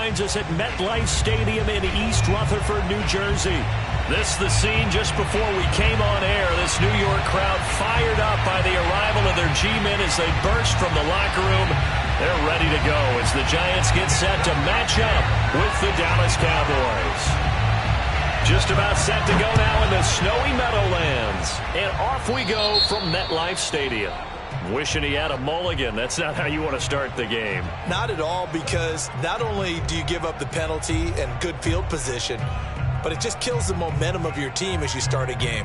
finds us at MetLife Stadium in East Rutherford, New Jersey. This is the scene just before we came on air. This New York crowd fired up by the arrival of their G-men as they burst from the locker room. They're ready to go as the Giants get set to match up with the Dallas Cowboys. Just about set to go now in the snowy Meadowlands. And off we go from MetLife Stadium. Wishing he had a mulligan. That's not how you want to start the game. Not at all, because not only do you give up the penalty and good field position, but it just kills the momentum of your team as you start a game.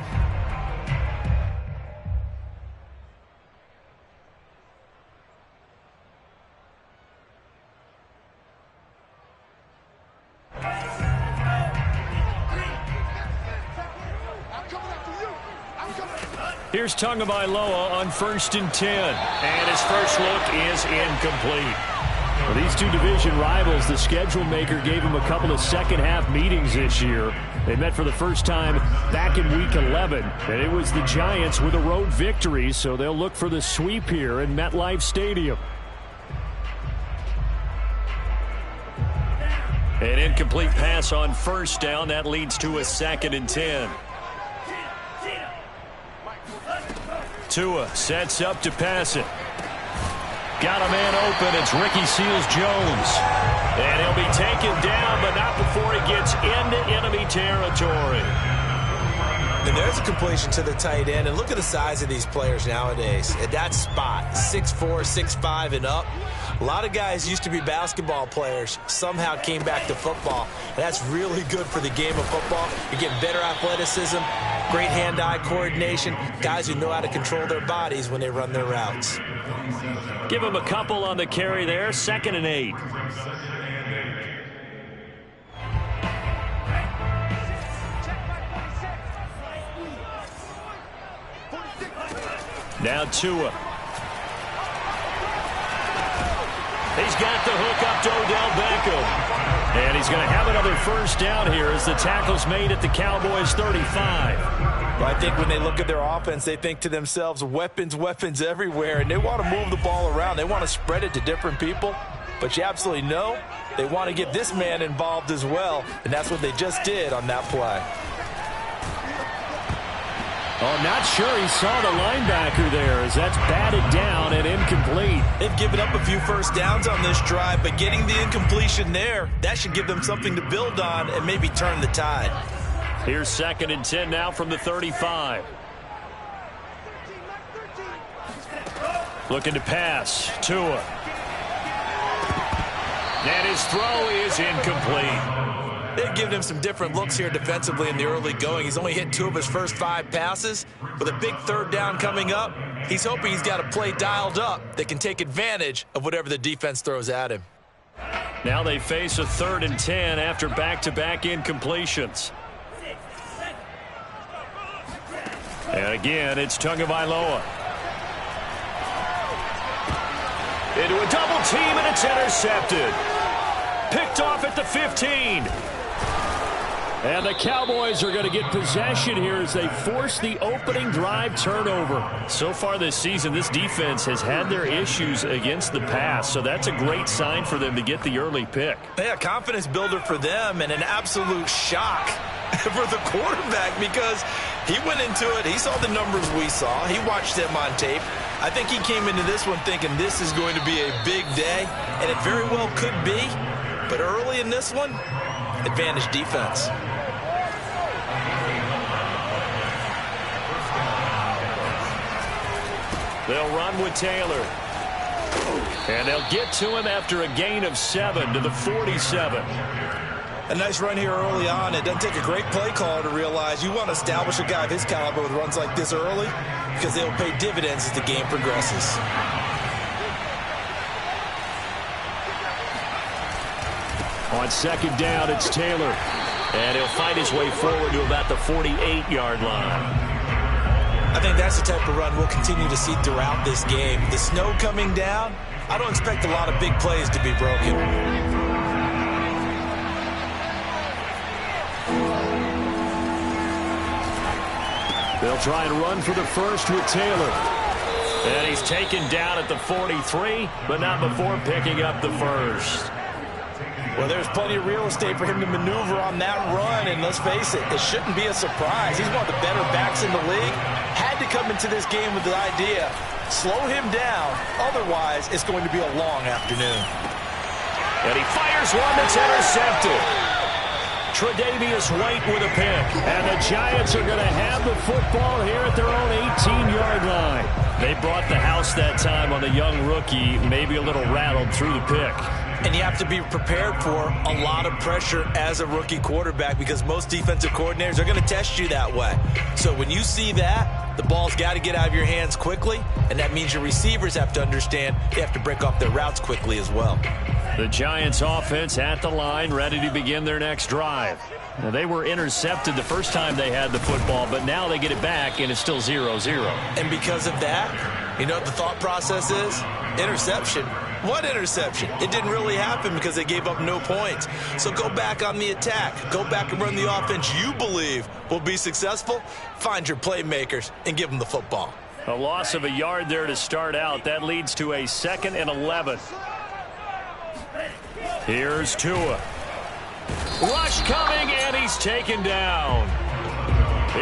Here's Tagovailoa on 1st and 10. And his first look is incomplete. For these two division rivals, the schedule maker gave them a couple of second-half meetings this year. They met for the first time back in Week 11. And it was the Giants with a road victory, so they'll look for the sweep here in MetLife Stadium. An incomplete pass on 1st down. That leads to a 2nd and 10. Tua sets up to pass it. Got a man open. It's Ricky Seals-Jones. And he'll be taken down, but not before he gets into enemy territory. And there's a completion to the tight end. And look at the size of these players nowadays. At that spot, 6'4", 6'5", and up. A lot of guys used to be basketball players, somehow came back to football. And that's really good for the game of football. You're getting better athleticism, great hand-eye coordination, guys who know how to control their bodies when they run their routes. Give him a couple on the carry there, 2nd and 8. Now Tua. He's got the hook up to Odell Beckham. And he's going to have another 1st down here as the tackle's made at the Cowboys' 35. Well, I think when they look at their offense, they think to themselves, weapons, weapons everywhere, and they want to move the ball around. They want to spread it to different people. But you absolutely know they want to get this man involved as well, and that's what they just did on that play. Oh, not sure he saw the linebacker there as that's batted down and incomplete. They've given up a few 1st downs on this drive, but getting the incompletion there, that should give them something to build on and maybe turn the tide. Here's 2nd and 10 now from the 35. Looking to pass. Tua. And his throw is incomplete. They've given him some different looks here defensively in the early going. He's only hit 2 of his first 5 passes. With a big 3rd down coming up, he's hoping he's got a play dialed up that can take advantage of whatever the defense throws at him. Now they face a 3rd and 10 after back-to-back incompletions. And again, it's Tagovailoa. Into a double team, and it's intercepted. Picked off at the 15. And the Cowboys are going to get possession here as they force the opening drive turnover. So far this season, this defense has had their issues against the pass, so that's a great sign for them to get the early pick. Yeah, confidence builder for them and an absolute shock for the quarterback because he went into it. He saw the numbers we saw. He watched them on tape. I think he came into this one thinking this is going to be a big day, and it very well could be. But early in this one, advantage defense. They'll run with Taylor. And they'll get to him after a gain of 7 to the 47. A nice run here early on. It doesn't take a great play caller to realize you want to establish a guy of his caliber with runs like this early because they'll pay dividends as the game progresses. On 2nd down, it's Taylor. And he'll fight his way forward to about the 48-yard line. I think that's the type of run we'll continue to see throughout this game. The snow coming down, I don't expect a lot of big plays to be broken. They'll try and run for the first with Taylor. And he's taken down at the 43, but not before picking up the first. Well, there's plenty of real estate for him to maneuver on that run, and let's face it, it shouldn't be a surprise. He's one of the better backs in the league. Had to come into this game with the idea, slow him down, otherwise it's going to be a long afternoon. And he fires one that's intercepted. Tre'Davious White with a pick. And the Giants are going to have the football here at their own 18-yard line. They brought the house that time on the young rookie, maybe a little rattled through the pick. And you have to be prepared for a lot of pressure as a rookie quarterback because most defensive coordinators are going to test you that way. So when you see that, the ball's got to get out of your hands quickly, and that means your receivers have to understand they have to break off their routes quickly as well. The Giants offense at the line, ready to begin their next drive. Now, they were intercepted the first time they had the football, but now they get it back, and it's still 0-0. And because of that, you know what the thought process is? Interception. What interception? It didn't really happen because they gave up no points. So go back on the attack. Go back and run the offense you believe will be successful. Find your playmakers and give them the football. A loss of a yard there to start out. That leads to a 2nd and 11. Here's Tua. Rush coming, and he's taken down.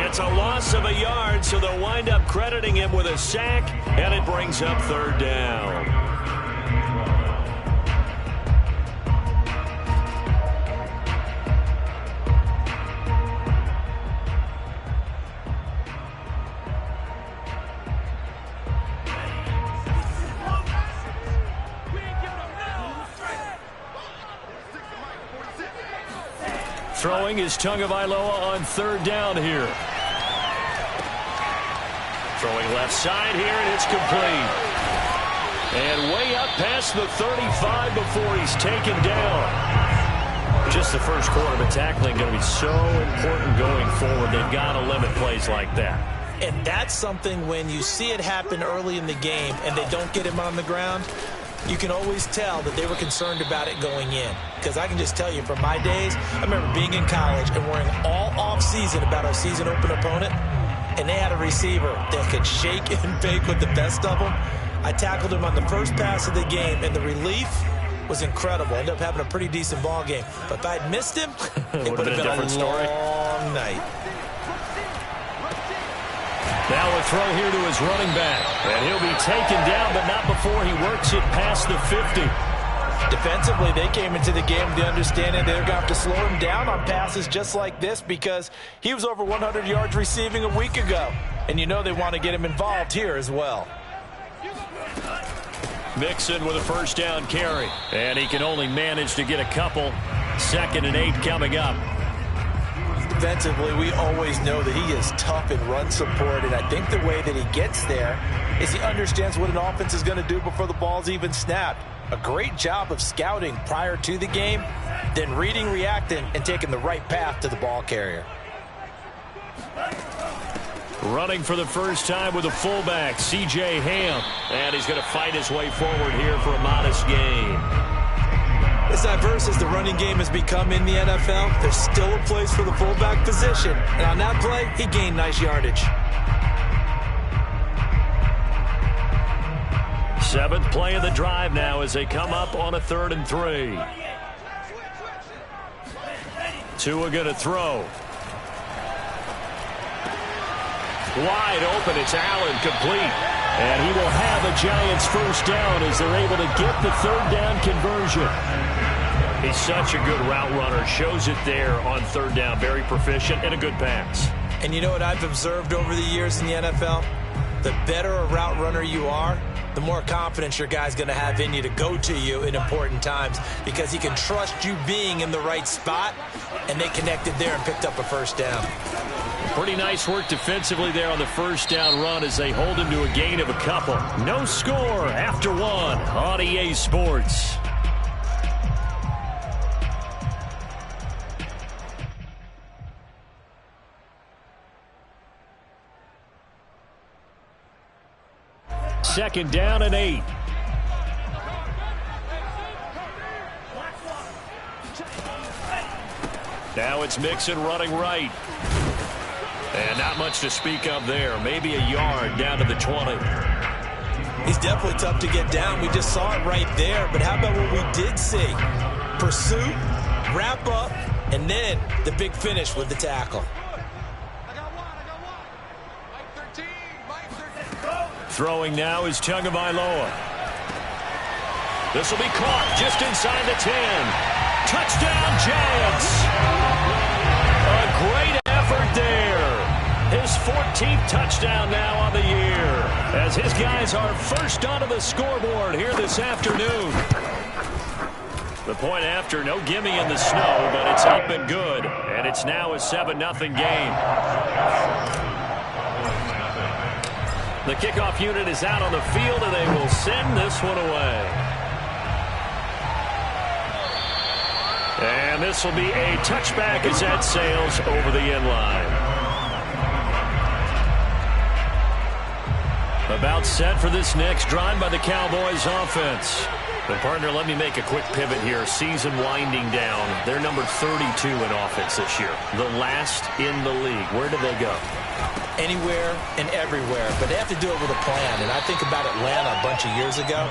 It's a loss of a yard, so they'll wind up crediting him with a sack, and it brings up 3rd down. Throwing is Tagovailoa on 3rd down here. Throwing left side here, and it's complete. And way up past the 35 before he's taken down. Just the first quarter, but tackling going to be so important going forward. They've got to limit plays like that. And that's something when you see it happen early in the game and they don't get him on the ground, you can always tell that they were concerned about it going in. Because I can just tell you from my days, I remember being in college and worrying all off-season about our season open opponent, and they had a receiver that could shake and bake with the best of them. I tackled him on the first pass of the game, and the relief was incredible. Ended up having a pretty decent ball game. But if I'd missed him, it would have been a different story. Long night. Now a throw here to his running back. And he'll be taken down, but not before he works it past the 50. Defensively, they came into the game with the understanding they're going to have to slow him down on passes just like this because he was over 100 yards receiving a week ago. And you know they want to get him involved here as well. Mixon with a 1st down carry. And he can only manage to get a couple. 2nd and 8 coming up. Defensively, we always know that he is tough in run support, and I think the way that he gets there is he understands what an offense is going to do before the ball's even snapped. A great job of scouting prior to the game, then reading, reacting, and taking the right path to the ball carrier. Running for the first time with a fullback, C.J. Ham. And he's going to fight his way forward here for a modest gain. As diverse as the running game has become in the NFL, there's still a place for the fullback position. And on that play, he gained nice yardage. 7th play of the drive now as they come up on a 3rd and 3. Tua going to throw. Wide open, it's Allen, complete. And he will have a Giants 1st down as they're able to get the 3rd down conversion. He's such a good route runner. Shows it there on 3rd down. Very proficient and a good pass. And you know what I've observed over the years in the NFL? The better a route runner you are, the more confidence your guy's going to have in you to go to you in important times because he can trust you being in the right spot, and they connected there and picked up a 1st down. Pretty nice work defensively there on the 1st down run as they hold him to a gain of a couple. No score after 1 on EA Sports. Second down and 8. Now it's Mixon running right. And not much to speak of there. Maybe a yard down to the 20. He's definitely tough to get down. We just saw it right there. But how about what we did see? pursuit, wrap up, and then the big finish with the tackle. Throwing now is Tagovailoa. This will be caught just inside the 10. Touchdown, Giants! A great effort there. His 14th touchdown now on the year, as his guys are first onto the scoreboard here this afternoon. The point after, no gimme in the snow, but it's up and good, and it's now a 7-0 game. The kickoff unit is out on the field, and they will send this one away. And this will be a touchback as that sails over the end line. About set for this next drive by the Cowboys offense. But, partner, let me make a quick pivot here. Season winding down. They're number 32 in offense this year. The last in the league. Where do they go? Anywhere and everywhere. But they have to do it with a plan. And I think about Atlanta a bunch of years ago.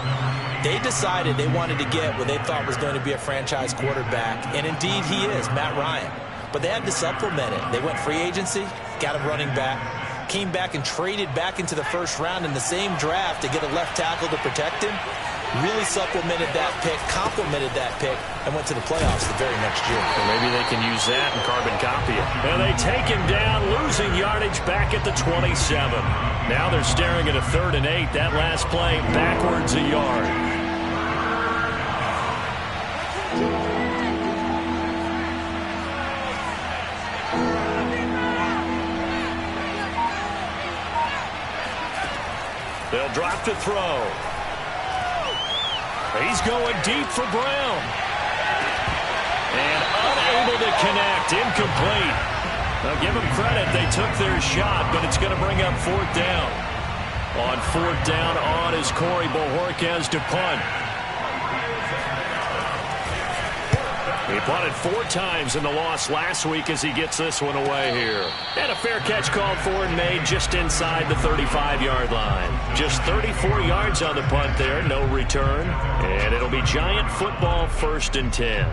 They decided they wanted to get what they thought was going to be a franchise quarterback. And, indeed, he is, Matt Ryan. But they had to supplement it. They went free agency, got a running back, came back and traded back into the first round in the same draft to get a left tackle to protect him. Really supplemented that pick, complemented that pick, and went to the playoffs the very next year. Well, maybe they can use that and carbon copy it. And they take him down, losing yardage back at the 27. Now they're staring at a 3rd and 8. That last play, backwards a yard. They'll drop to throw. He's going deep for Brown. And unable to connect. Incomplete. Now give them credit. They took their shot, but it's going to bring up 4th down. On 4th down on is Corey Bojorquez to punt. He punted 4 times in the loss last week as he gets this one away here. And a fair catch called for and made just inside the 35-yard line. Just 34 yards on the punt there, no return. And it'll be Giant football, 1st and 10.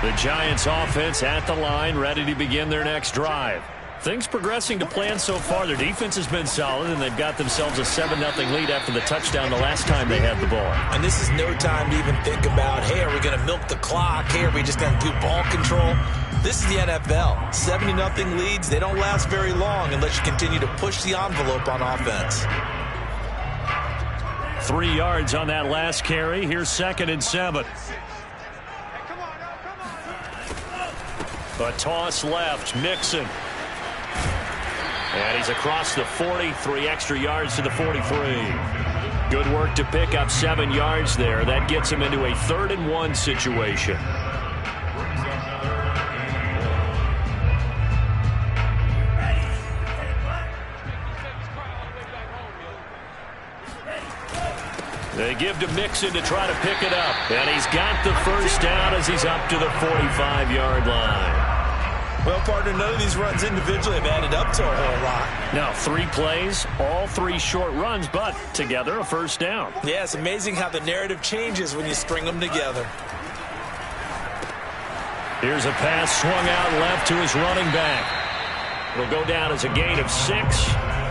The Giants offense at the line, ready to begin their next drive. Things progressing to plan so far. Their defense has been solid, and they've got themselves a 7-0 lead after the touchdown the last time they had the ball. And this is no time to even think about, hey, are we going to milk the clock? Hey, are we just going to do ball control? This is the NFL. 70-0 leads, they don't last very long unless you continue to push the envelope on offense. 3 yards on that last carry. Here's 2nd and 7. A toss left, Mixon. And he's across the 40, 3 extra yards to the 43. Good work to pick up 7 yards there. That gets him into a 3rd and 1 situation. They give to Mixon to try to pick it up. And he's got the 1st down as he's up to the 45-yard line. Well, partner, none of these runs individually have added up to a whole lot. Now, 3 plays, all 3 short runs, but together a 1st down. Yeah, it's amazing how the narrative changes when you string them together. Here's a pass swung out left to his running back. It'll go down as a gain of 6,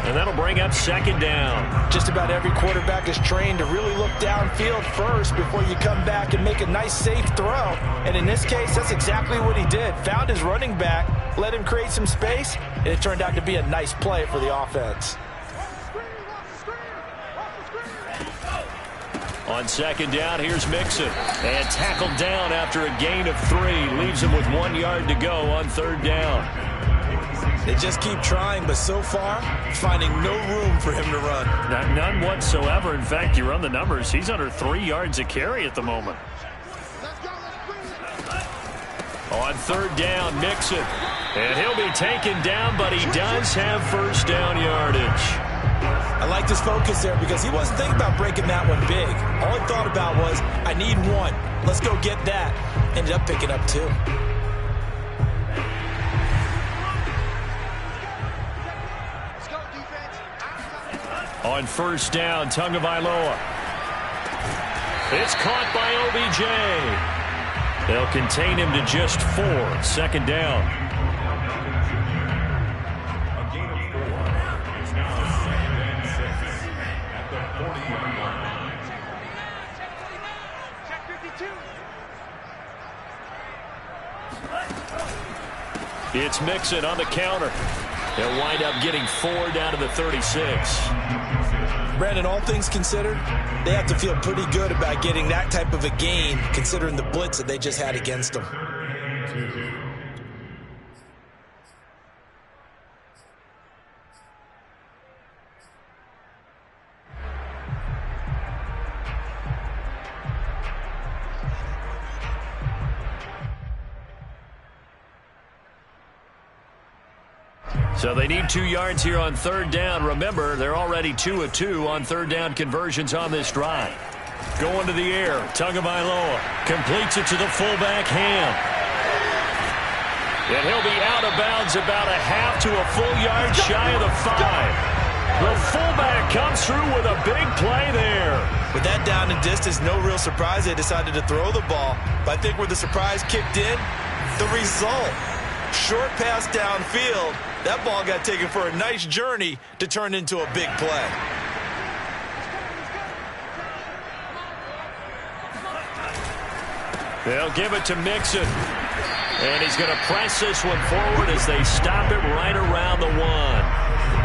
and that'll bring up 2nd down. Just about every quarterback is trained to really look downfield first before you come back and make a nice, safe throw. And in this case, that's exactly what he did. Found his running back, let him create some space, and it turned out to be a nice play for the offense. On 2nd down, here's Mixon. And tackled down after a gain of 3. Leaves him with 1 yard to go on 3rd down. They just keep trying, but so far, finding no room for him to run. None whatsoever. In fact, you run the numbers. He's under 3 yards a carry at the moment. On 3rd down, Mixon. And he'll be taken down, but he does have 1st down yardage. I like this focus there because he wasn't thinking about breaking that one big. All he thought about was, I need 1. Let's go get that. Ended up picking up 2. On first down, Tagovailoa. It's caught by OBJ. They'll contain him to just 4. Second down. It's Mixon on the counter. They'll wind up getting 4 down to the 36. Brandon, all things considered, they have to feel pretty good about getting that type of a gain, considering the blitz that they just had against them. So they need 2 yards here on third down. Remember, they're already 2 of 2 on third down conversions on this drive. Going to the air, Tagovailoa completes it to the fullback, Ham. And he'll be out of bounds about a half to a full yard shy of the 5. The fullback comes through with a big play there. With that down and distance, no real surprise they decided to throw the ball. But I think where the surprise kicked in, the result. Short pass downfield. That ball got taken for a nice journey to turn into a big play. They'll give it to Mixon. And he's going to press this one forward as they stop it right around the 1.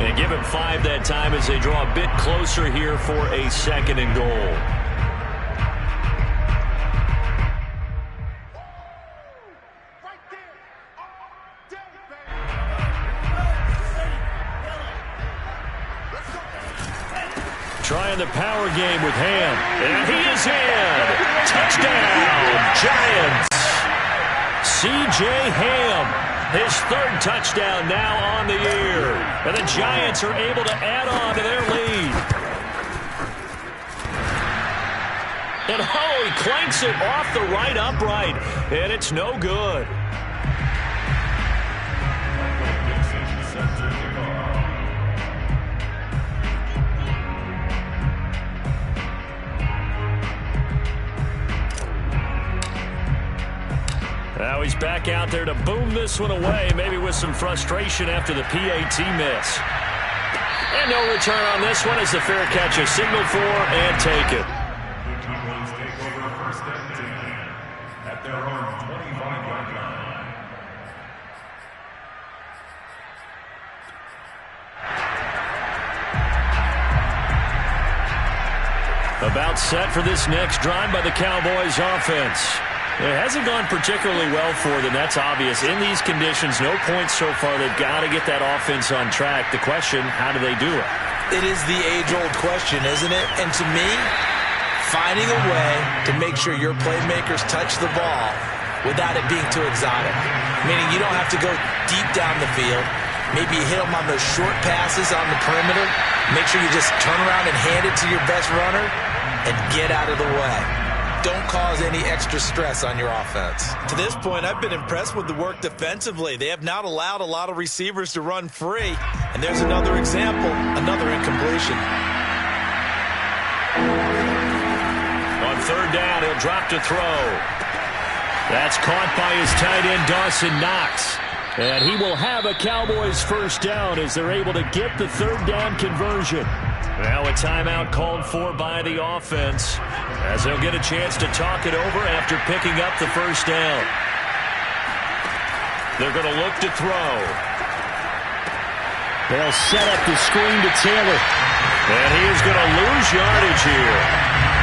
And give him 5 that time as they draw a bit closer here for a 2nd and goal. Trying the power game with Ham. And he is in. Touchdown, Giants. C.J. Ham, his 3rd touchdown now on the year. And the Giants are able to add on to their lead. And he clanks it off the right upright. And it's no good. Now he's back out there to boom this one away, maybe with some frustration after the PAT miss. And no return on this one as the fair catch is signaled for and taken. At their own 25-yard line. About set for this next drive by the Cowboys offense. It hasn't gone particularly well for them. That's obvious. In these conditions, no points so far. They've got to get that offense on track. The question, how do they do it? It is the age-old question, isn't it? And to me, finding a way to make sure your playmakers touch the ball without it being too exotic. Meaning you don't have to go deep down the field. Maybe you hit them on those short passes on the perimeter. Make sure you just turn around and hand it to your best runner and get out of the way. Don't cause any extra stress on your offense. To this point, I've been impressed with the work defensively. They have not allowed a lot of receivers to run free. And there's another example, another incompletion. On third down, he'll drop to throw. That's caught by his tight end, Dawson Knox. And he will have a Cowboys first down as they're able to get the third down conversion. Now a timeout called for by the offense as they'll get a chance to talk it over after picking up the first down. They're going to look to throw. They'll set up the screen to Taylor. And he is going to lose yardage here.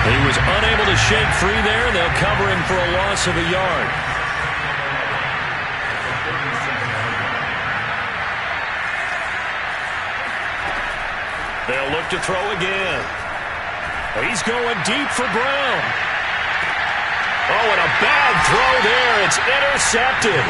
He was unable to shake free there. They'll cover him for a loss of a yard. They'll look to throw again. He's going deep for Brown. Oh, and a bad throw there. It's intercepted.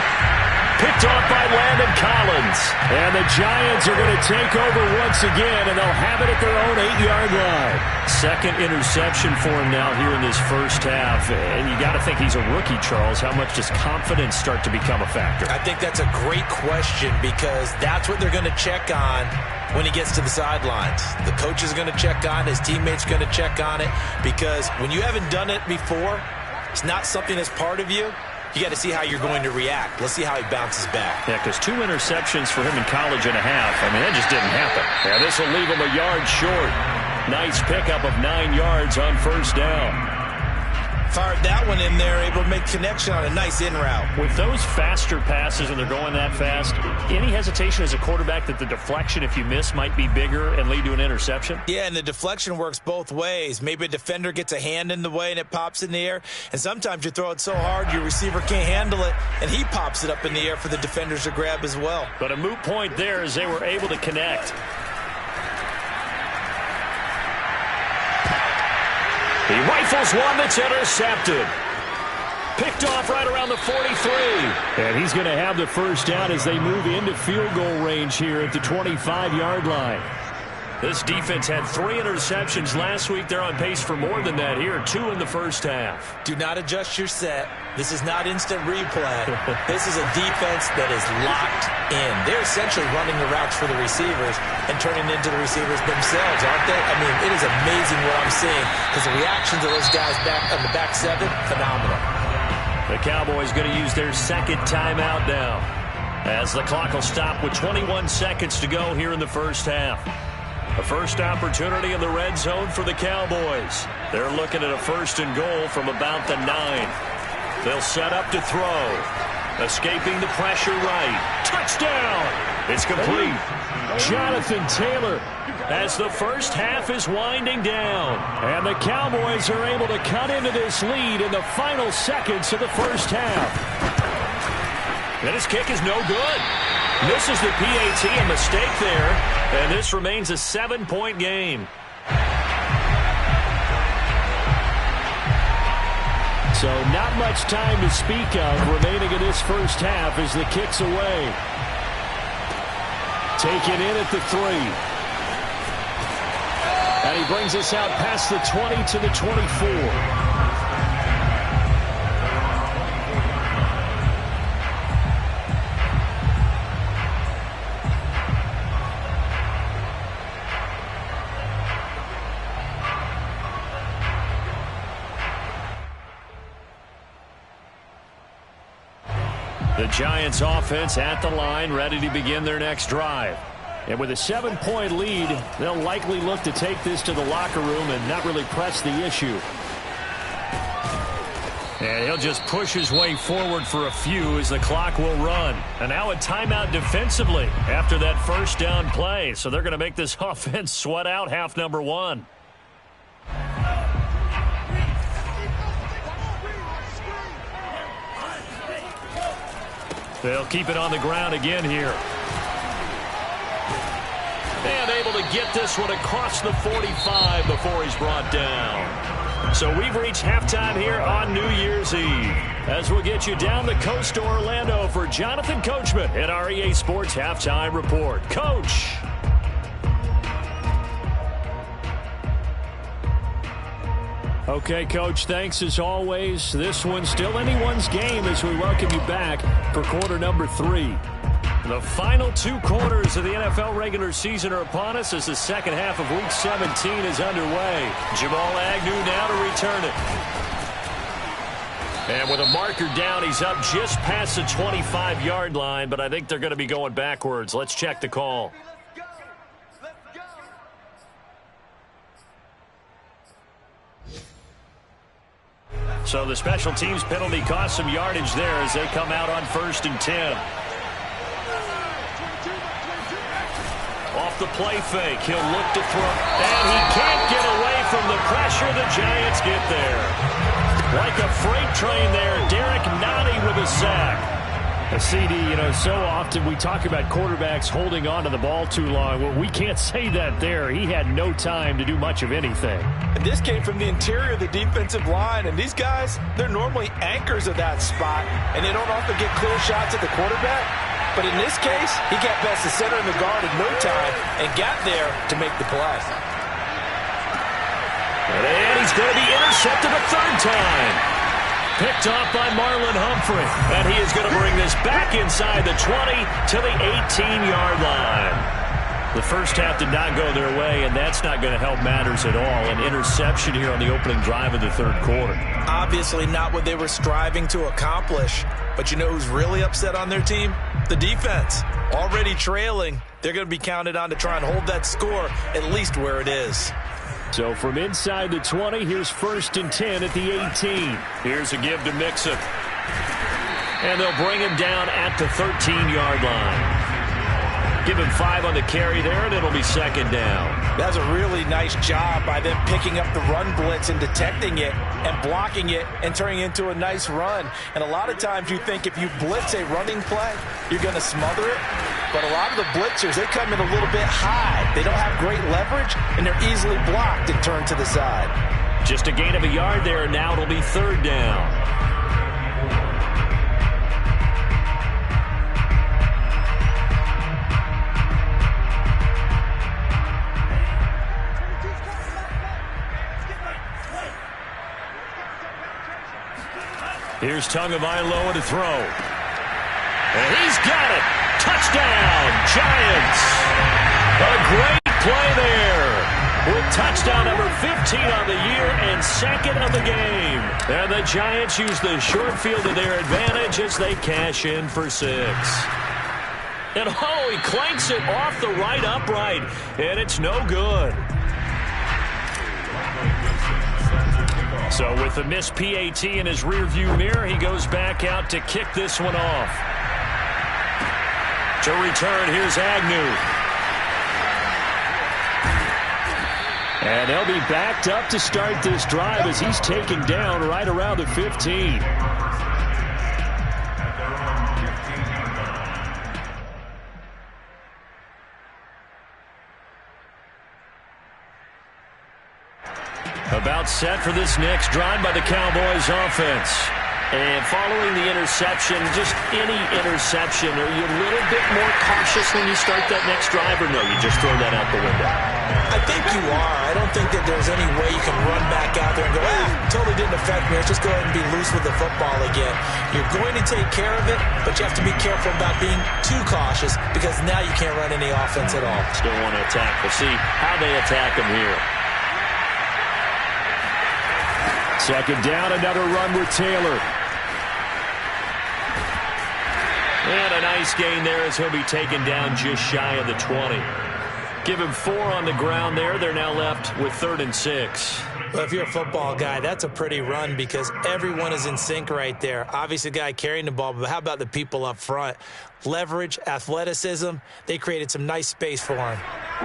Picked off by Landon Collins. And the Giants are going to take over once again, and they'll have it at their own 8-yard line. Second interception for him now here in this first half. And you got to think he's a rookie, Charles. How much does confidence start to become a factor? I think that's a great question because that's what they're going to check on when he gets to the sidelines. The coach is going to check on it. His teammates are going to check on it because when you haven't done it before, it's not something that's part of you. You got to see how you're going to react. Let's see how he bounces back. Yeah, because 2 interceptions for him in college and a half. I mean, that just didn't happen. Yeah, this will leave him a yard short. Nice pickup of 9 yards on first down. Fired that one in there, able to make connection on a nice in route. With those faster passes and they're going that fast, any hesitation as a quarterback that the deflection, if you miss, might be bigger and lead to an interception? Yeah, and the deflection works both ways. Maybe a defender gets a hand in the way and it pops in the air, and sometimes you throw it so hard your receiver can't handle it, and he pops it up in the air for the defenders to grab as well. But a moot point there as they were able to connect. He rifles one that's intercepted. Picked off right around the 43. And he's going to have the first down as they move into field goal range here at the 25-yard line. This defense had 3 interceptions last week. They're on pace for more than that here. 2 in the first half. Do not adjust your set. This is not instant replay. This is a defense that is locked in. They're essentially running the routes for the receivers and turning into the receivers themselves, aren't they? I mean, it is amazing what I'm seeing because the reactions of those guys back on the back 7, phenomenal. The Cowboys going to use their second timeout now as the clock will stop with 21 seconds to go here in the first half. A first opportunity in the red zone for the Cowboys. They're looking at a 1st and goal from about the 9. They'll set up to throw. Escaping the pressure right. Touchdown! It's complete. Jonathan Taylor as the first half is winding down. And the Cowboys are able to cut into this lead in the final seconds of the first half. And his kick is no good. Misses the PAT, a mistake there, and this remains a 7-point game. So not much time to speak of remaining in this first half as the kick's away. Taken in at the 3. And he brings us out past the 20 to the 24. The Giants offense at the line, ready to begin their next drive. And with a 7-point lead, they'll likely look to take this to the locker room and not really press the issue. And he'll just push his way forward for a few as the clock will run. And now a timeout defensively after that first down play. So they're going to make this offense sweat out half number 1. They'll keep it on the ground again here. And able to get this one across the 45 before he's brought down. So we've reached halftime here on New Year's Eve. As we'll get you down the coast to Orlando for Jonathan Coachman at our EA Sports Halftime Report. Coach. Okay, Coach, thanks as always. This one's still anyone's game as we welcome you back for quarter number 3. The final 2 quarters of the NFL regular season are upon us as the second half of Week 17 is underway. Jamal Agnew now to return it. And with a marker down, he's up just past the 25-yard line, but I think they're going to be going backwards. Let's check the call. So the special teams penalty cost some yardage there as they come out on 1st and 10. Off the play fake, he'll look to throw, and he can't get away from the pressure. The Giants get there. Like a freight train there, Derek Nottie with a sack. CD, so often we talk about quarterbacks holding on to the ball too long. Well, we can't say that there. He had no time to do much of anything. And this came from the interior of the defensive line. And these guys, they're normally anchors of that spot. And they don't often get clear shots at the quarterback. But in this case, he got past the center and the guard in no time and got there to make the play. And he's going to be intercepted a third time. Picked off by Marlon Humphrey. And he is going to bring this back inside the 20 to the 18-yard line. The first half did not go their way, and that's not going to help matters at all. An interception here on the opening drive of the third quarter. Obviously not what they were striving to accomplish. But you know who's really upset on their team? The defense. Already trailing. They're going to be counted on to try and hold that score at least where it is. So from inside the 20, here's 1st and 10 at the 18. Here's a give to Mixon. And they'll bring him down at the 13-yard line. Give him 5 on the carry there, and it'll be second down. That's a really nice job by them picking up the run blitz and detecting it and blocking it and turning it into a nice run. And a lot of times you think if you blitz a running play, you're going to smother it. But a lot of the blitzers, they come in a little bit high. They don't have great leverage, and they're easily blocked and turned to the side. Just a gain of a yard there, and now it'll be third down. Here's Tagovailoa to throw. And he's got it. Touchdown, Giants. A great play there. With touchdown number 15 on the year and second of the game. And the Giants use the short field to their advantage as they cash in for 6. And he clanks it off the right upright. And it's no good. So with the missed PAT in his rearview mirror, he goes back out to kick this one off. To return, here's Agnew. And they'll be backed up to start this drive as he's taken down right around the 15. About set for this next drive by the Cowboys offense. And following the interception, just any interception, are you a little bit more cautious when you start that next drive, or no, you just throw that out the window? I think you are. I don't think that there's any way you can run back out there and go, totally didn't affect me. Let's just go ahead and be loose with the football again. You're going to take care of it, but you have to be careful about being too cautious because now you can't run any offense at all. Still want to attack. We'll see how they attack him here. Second down, another run with Taylor. And a nice gain there as he'll be taken down just shy of the 20. Give him 4 on the ground there. They're now left with 3rd and 6. Well, if you're a football guy, that's a pretty run because everyone is in sync right there. Obviously, the guy carrying the ball, but how about the people up front? Leverage, athleticism, they created some nice space for him.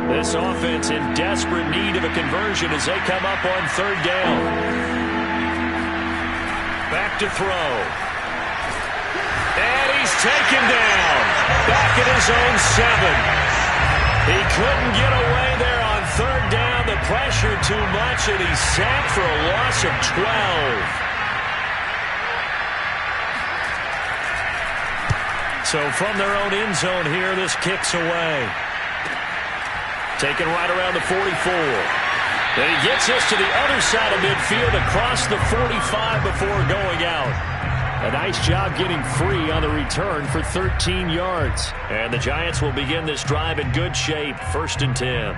This offense in desperate need of a conversion as they come up on 3rd down. Back to throw. And he's taken down. Back at his own 7. He couldn't get away there on 3rd down. The pressure too much, and he's sacked for a loss of 12. So from their own end zone here, this kicks away. Taken right around the 44. And he gets us to the other side of midfield across the 45 before going out. A nice job getting free on the return for 13 yards. And the Giants will begin this drive in good shape, 1st and 10.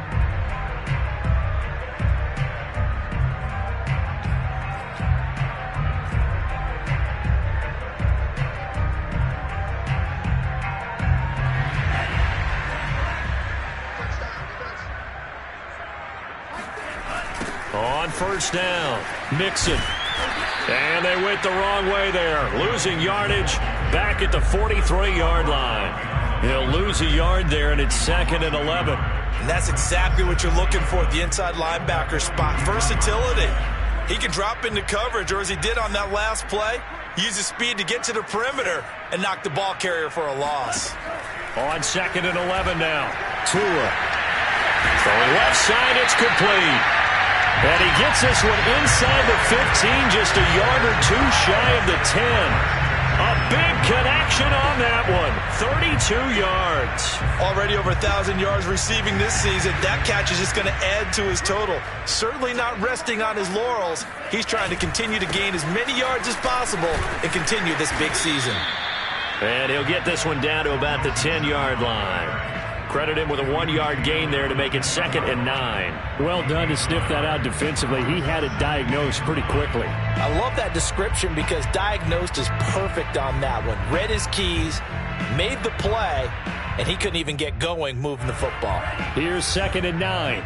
On 1st down, Mixon. And they went the wrong way there. Losing yardage back at the 43-yard line. He'll lose a yard there, and it's 2nd and 11. And that's exactly what you're looking for at the inside linebacker spot. Versatility. He can drop into coverage, or as he did on that last play, Uses speed to get to the perimeter and knock the ball carrier for a loss. On 2nd and 11 now. Tua. Throwing left side, it's complete. And he gets this one inside the 15, just a yard or two shy of the 10. A big connection on that one. 32 yards. Already over 1,000 yards receiving this season. That catch is just going to add to his total. Certainly not resting on his laurels. He's trying to continue to gain as many yards as possible and continue this big season. And he'll get this one down to about the 10-yard line. Credit him with a 1-yard gain there to make it 2nd and 9. Well done to sniff that out defensively. He had it diagnosed pretty quickly. I love that description because diagnosed is perfect on that one. Read his keys, made the play, and he couldn't even get going moving the football. Here's 2nd and 9.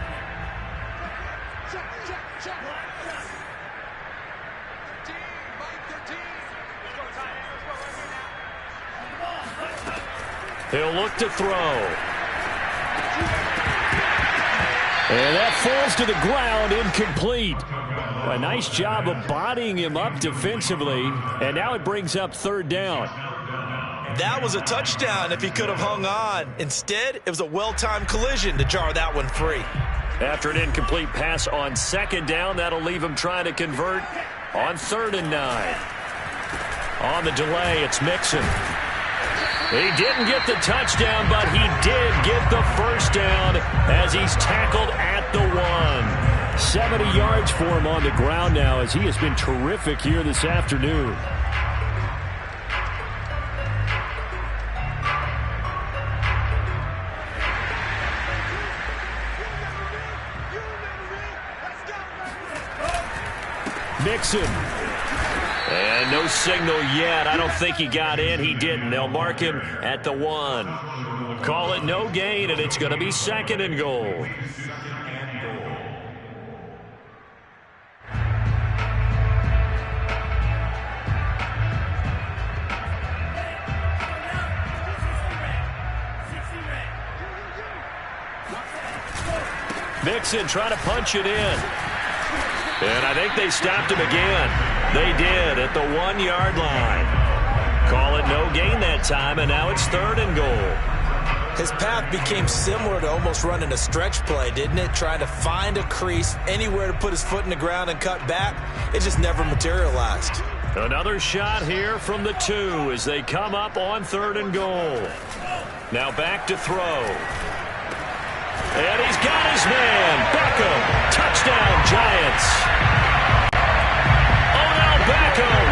He'll look to throw. And that falls to the ground, incomplete. A nice job of bodying him up defensively, and now it brings up 3rd down. That was a touchdown if he could have hung on. Instead, it was a well-timed collision to jar that one free. After an incomplete pass on 2nd down, that'll leave him trying to convert on 3rd and 9. On the delay, it's Mixon. He didn't get the touchdown, but he did get the 1st down as he's tackled at the 1. 70 yards for him on the ground now as he has been terrific here this afternoon. Mixon. And no signal yet. I don't think he got in. He didn't. They'll mark him at the 1. Call it no gain, and it's going to be 2nd and goal. Mixon trying to punch it in. And I think they stopped him again. They did at the 1-yard line. Call it no gain that time, and now it's 3rd and goal. His path became similar to almost running a stretch play, didn't it? Trying to find a crease, anywhere to put his foot in the ground and cut back. It just never materialized. Another shot here from the 2 as they come up on 3rd and goal. Now back to throw. And he's got his man. Beckham. Touchdown, Giants. Beckham,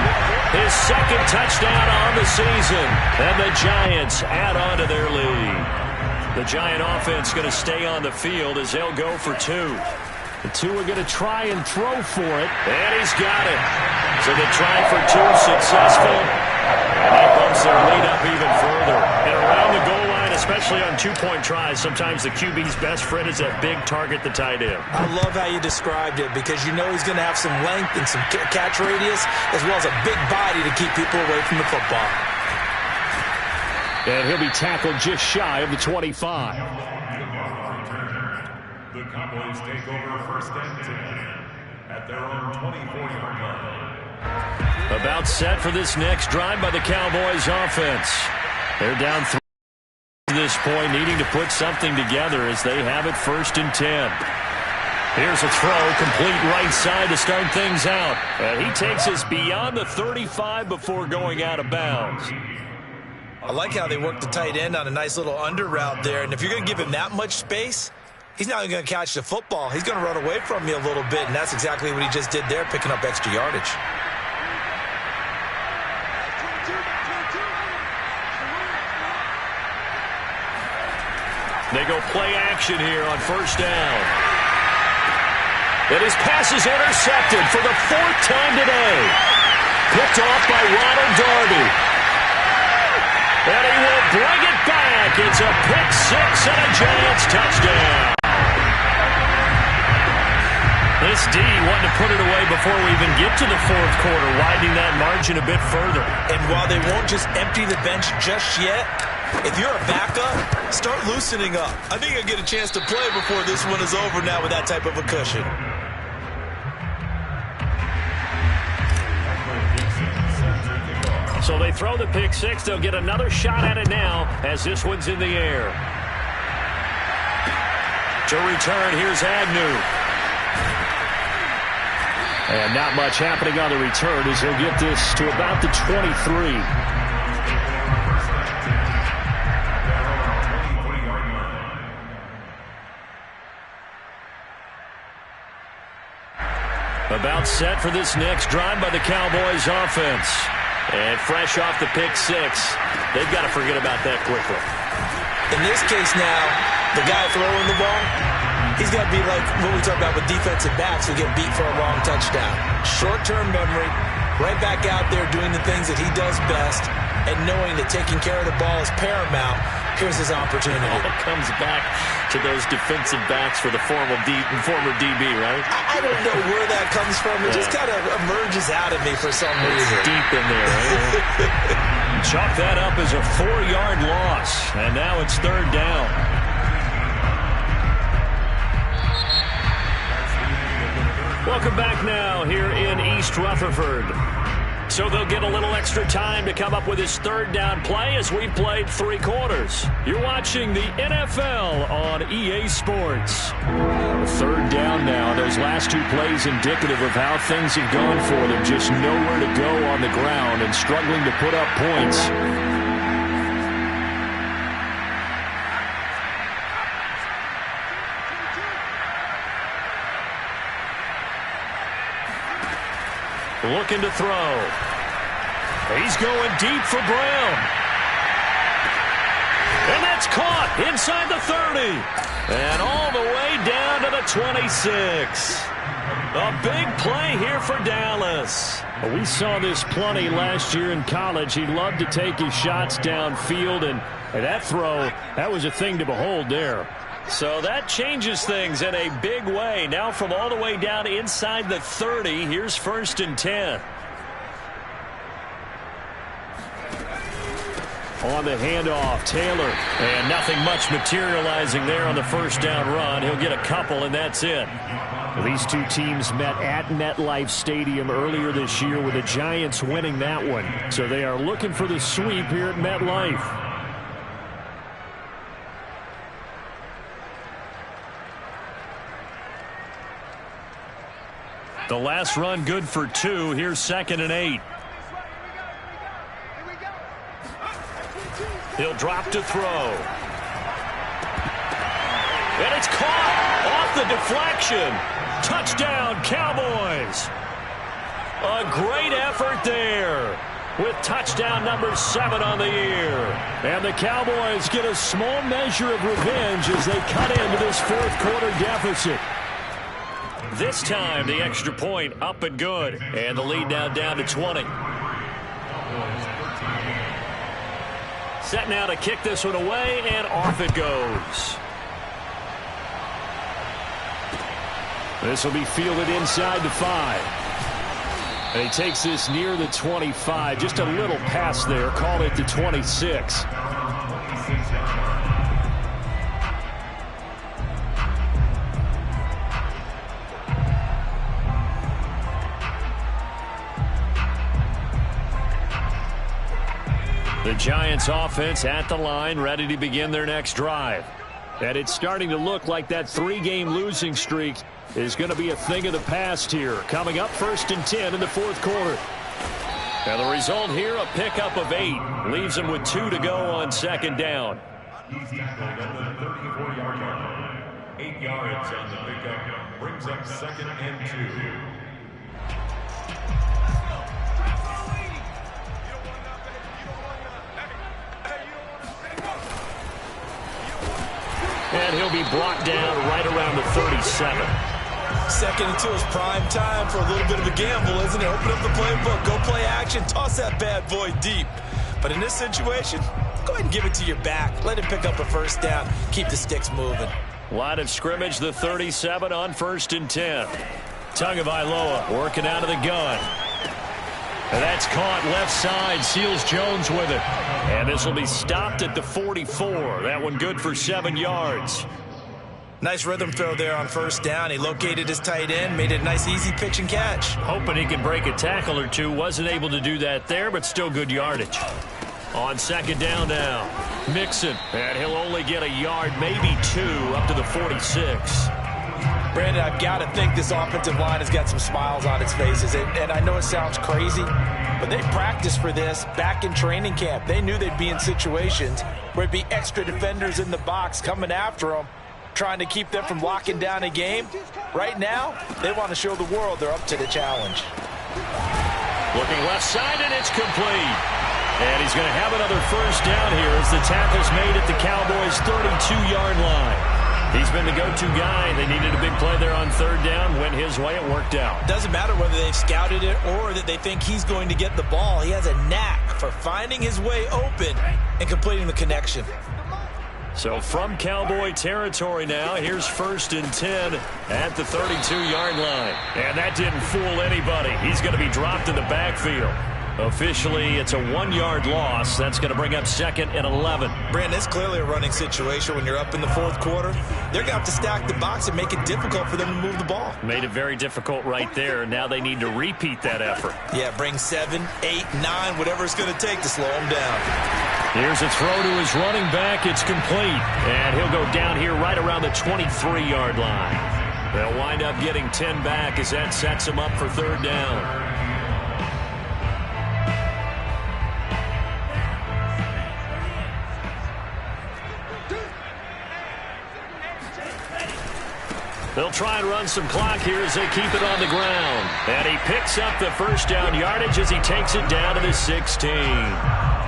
his 2nd touchdown on the season, and the Giants add on to their lead. The Giant offense going to stay on the field as they'll go for 2. The 2 are going to try and throw for it. And he's got it. So the try for 2 successful, and that bumps their lead up even further. And around the goal line, especially on 2-point tries, sometimes the QB's best friend is that big target, the tight end. I love how you described it because you know he's going to have some length and some catch radius as well as a big body to keep people away from the football. And he'll be tackled just shy of the 25. The Cowboys take over 1st and 10 at their own 24-yard line. About set for this next drive by the Cowboys offense. They're down 3 at this point, needing to put something together as they have it 1st and 10. Here's a throw, complete right side to start things out. And he takes us beyond the 35 before going out of bounds. I like how they work the tight end on a nice little under route there. And if you're going to give him that much space, he's not going to catch the football. He's going to run away from you a little bit, and that's exactly what he just did there, picking up extra yardage. They go play action here on 1st down. And his pass is intercepted for the 4th time today. Picked off by Ronald Darby. And he will bring it back. It's a pick 6 and a Giants touchdown. This D wanted to put it away before we even get to the 4th quarter, widening that margin a bit further. And while they won't just empty the bench just yet, if you're a backup, start loosening up. I think you'll get a chance to play before this one is over now with that type of a cushion. So they throw the pick six. They'll get another shot at it now as this one's in the air. To return, here's Agnew. And not much happening on the return as he'll get this to about the 23. About set for this next drive by the Cowboys offense. And fresh off the pick six. They've got to forget about that quickly. In this case now, the guy throwing the ball, he's got to be like what we talk about with defensive backs who get beat for a long touchdown. Short-term memory, right back out there doing the things that he does best, and knowing that taking care of the ball is paramount. Here's his opportunity. It all comes back to those defensive backs for the former DB, right? I don't know where that comes from. It just kind of emerges out of me for some reason. It's deep in there. Right? Chalk that up as a 4-yard loss, and now it's third down. Welcome back now here in East Rutherford. So they'll get a little extra time to come up with his third down play as we've played 3 quarters. You're watching the NFL on EA Sports. Third down now. Those last 2 plays indicative of how things have gone for them. Just nowhere to go on the ground and struggling to put up points. Looking to throw. He's going deep for Brown. And that's caught inside the 30. And all the way down to the 26. A big play here for Dallas. We saw this plenty last year in college. He loved to take his shots downfield, and that throw, that was a thing to behold there. So that changes things in a big way. Now from all the way down inside the 30, here's 1st and 10. On the handoff, Taylor. And nothing much materializing there on the first down run. He'll get a couple, and that's it. These 2 teams met at MetLife Stadium earlier this year with the Giants winning that one. So they are looking for the sweep here at MetLife. The last run good for 2. Here's 2nd and 8. He'll drop to throw. And it's caught off the deflection. Touchdown, Cowboys. A great effort there with touchdown number 7 on the year. And the Cowboys get a small measure of revenge as they cut into this 4th quarter deficit. This time, the extra point up and good. And the lead now down to 20. Set now to kick this one away, and off it goes. This will be fielded inside the 5. And he takes this near the 25. Just a little pass there. Call it the 26. The Giants offense at the line, ready to begin their next drive. And it's starting to look like that 3-game losing streak is going to be a thing of the past here. Coming up 1st and 10 in the 4th quarter. And the result here, a pickup of 8. Leaves them with 2 to go on 2nd down. He's tackled at the 34-yard line. 8 yards on the pickup. Brings up 2nd and 2. And he'll be brought down right around the 37. 2nd and 2 is prime time for a little bit of a gamble, isn't it? Open up the playbook, go play action, toss that bad boy deep. But in this situation, go ahead and give it to your back. Let him pick up a 1st down. Keep the sticks moving. Line of scrimmage, the 37 on 1st and 10. Tagovailoa working out of the gun. And that's caught left side. Seals Jones with it. And this will be stopped at the 44. That one good for 7 yards. Nice rhythm throw there on first down. He located his tight end, made it a nice easy pitch and catch. Hoping he could break a tackle or two. Wasn't able to do that there, but still good yardage. On second down now, Mixon. And he'll only get a yard, maybe 2, up to the 46. Brandon, I've got to think this offensive line has got some smiles on its faces. And I know it sounds crazy, but they practiced for this back in training camp. They knew they'd be in situations where it'd be extra defenders in the box coming after them, trying to keep them from locking down a game. Right now, they want to show the world they're up to the challenge. Looking left side, and it's complete. And he's going to have another first down here as the tackle's made at the Cowboys' 32-yard line. He's been the go-to guy. They needed a big play there on third down. Went his way. It worked out. Doesn't matter whether they've scouted it or that they think he's going to get the ball. He has a knack for finding his way open and completing the connection. So from Cowboy territory now, here's 1st and 10 at the 32-yard line. And that didn't fool anybody. He's going to be dropped in the backfield. Officially, it's a 1-yard loss. That's going to bring up 2nd and 11. Brandon, it's clearly a running situation when you're up in the fourth quarter. They're going to have to stack the box and make it difficult for them to move the ball. Made it very difficult right there. Now they need to repeat that effort. Yeah, bring 7, 8, 9, whatever it's going to take to slow them down. Here's a throw to his running back. It's complete. And he'll go down here right around the 23-yard line. They'll wind up getting 10 back as that sets him up for third down. They'll try and run some clock here as they keep it on the ground. And he picks up the first down yardage as he takes it down to the 16.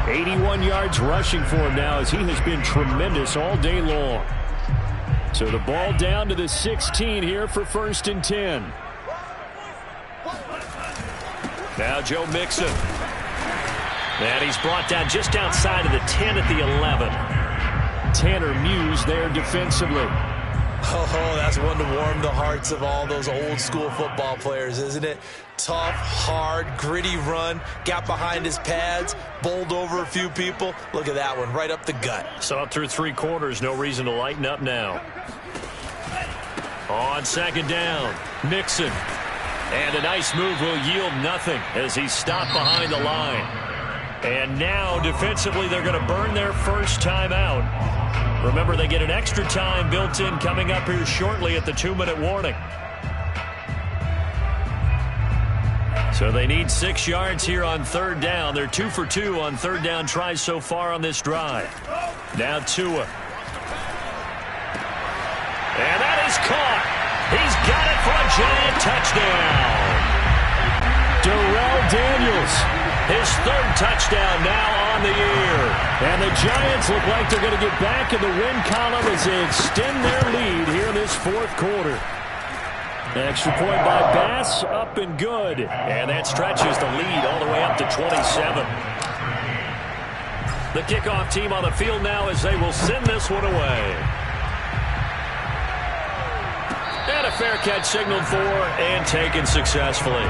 81 yards rushing for him now as he has been tremendous all day long. So the ball down to the 16 here for 1st and 10. Now Joe Mixon. And he's brought down just outside of the 10 at the 11. Tanner Muse there defensively. Oh, that's one to warm the hearts of all those old school football players, isn't it? Tough, hard, gritty run, got behind his pads, bowled over a few people. Look at that one, right up the gut. Saw it through 3 quarters, no reason to lighten up now. On second down, Mixon. And a nice move will yield nothing as he's stopped behind the line. And now, defensively, they're going to burn their first time out. Remember, they get an extra time built in coming up here shortly at the 2-minute warning. So they need 6 yards here on third down. They're 2 for 2 on third down tries so far on this drive. Now Tua. And that is caught. He's got it for a giant touchdown. Darrell Daniels, his 3rd touchdown now on the year. And the Giants look like they're going to get back in the win column as they extend their lead here in this 4th quarter. Extra point by Bass, up and good. And that stretches the lead all the way up to 27. The kickoff team on the field now as they will send this one away. And a fair catch signaled for and taken successfully.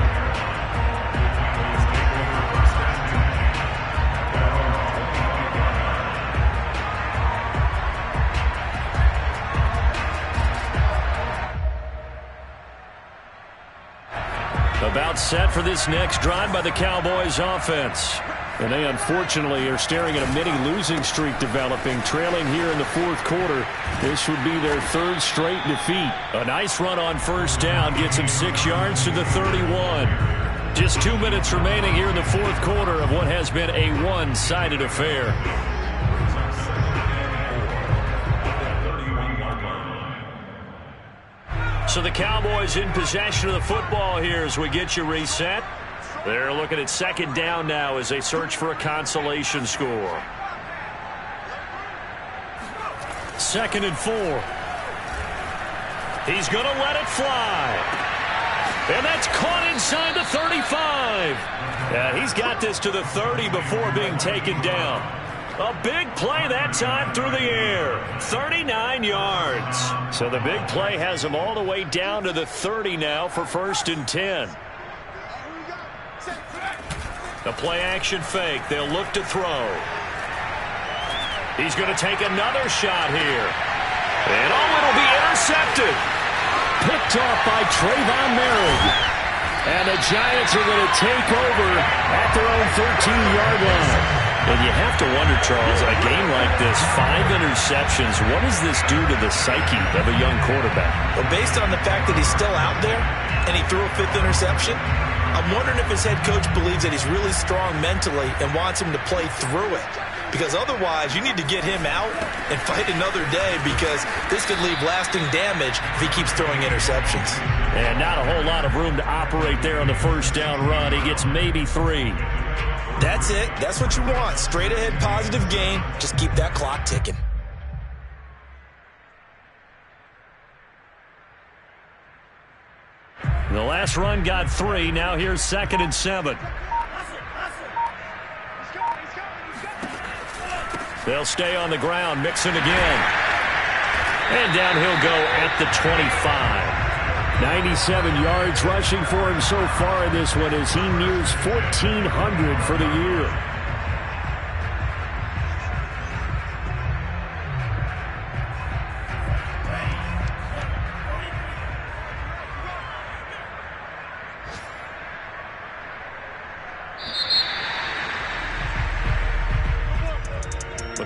About set for this next drive by the Cowboys offense. And they unfortunately are staring at a mini losing streak developing, trailing here in the 4th quarter. This would be their 3rd straight defeat. A nice run on first down gets him 6 yards to the 31. Just 2 minutes remaining here in the 4th quarter of what has been a one-sided affair. So the Cowboys in possession of the football here as we get you reset. They're looking at second down now as they search for a consolation score. 2nd and 4. He's going to let it fly. And that's caught inside the 35. Yeah, he's got this to the 30 before being taken down. A big play that time through the air. 39 yards. So the big play has him all the way down to the 30 now for 1st and 10. The play action fake. They'll look to throw. He's going to take another shot here. And it'll be intercepted. Intercepted. Picked off by Trayvon Merritt. And the Giants are going to take over at their own 13-yard line. And you have to wonder, Charles, a game like this, 5 interceptions, what does this do to the psyche of a young quarterback? Well, based on the fact that he's still out there and he threw a 5th interception, I'm wondering if his head coach believes that he's really strong mentally and wants him to play through it. Because otherwise, you need to get him out and fight another day, because this could leave lasting damage if he keeps throwing interceptions. And not a whole lot of room to operate there on the first down run. He gets maybe 3. That's it. That's what you want. Straight ahead positive gain. Just keep that clock ticking. The last run got 3. Now here's 2nd and 7. They'll stay on the ground. Mixon again. And down he'll go at the 25. 97 yards rushing for him so far in this one as he nears 1,400 for the year.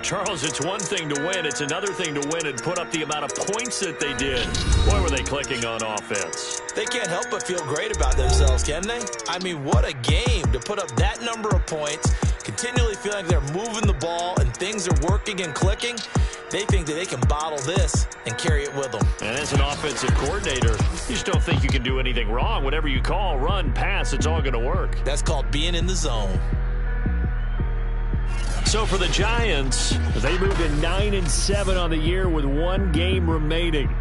Charles, it's one thing to win. It's another thing to win and put up the amount of points that they did. Boy, were they clicking on offense. They can't help but feel great about themselves, can they? I mean, what a game to put up that number of points, continually feeling like they're moving the ball and things are working and clicking. They think that they can bottle this and carry it with them. And as an offensive coordinator, you just don't think you can do anything wrong. Whatever you call, run, pass, it's all going to work. That's called being in the zone. So for the Giants, they move to 9-7 on the year with 1 game remaining.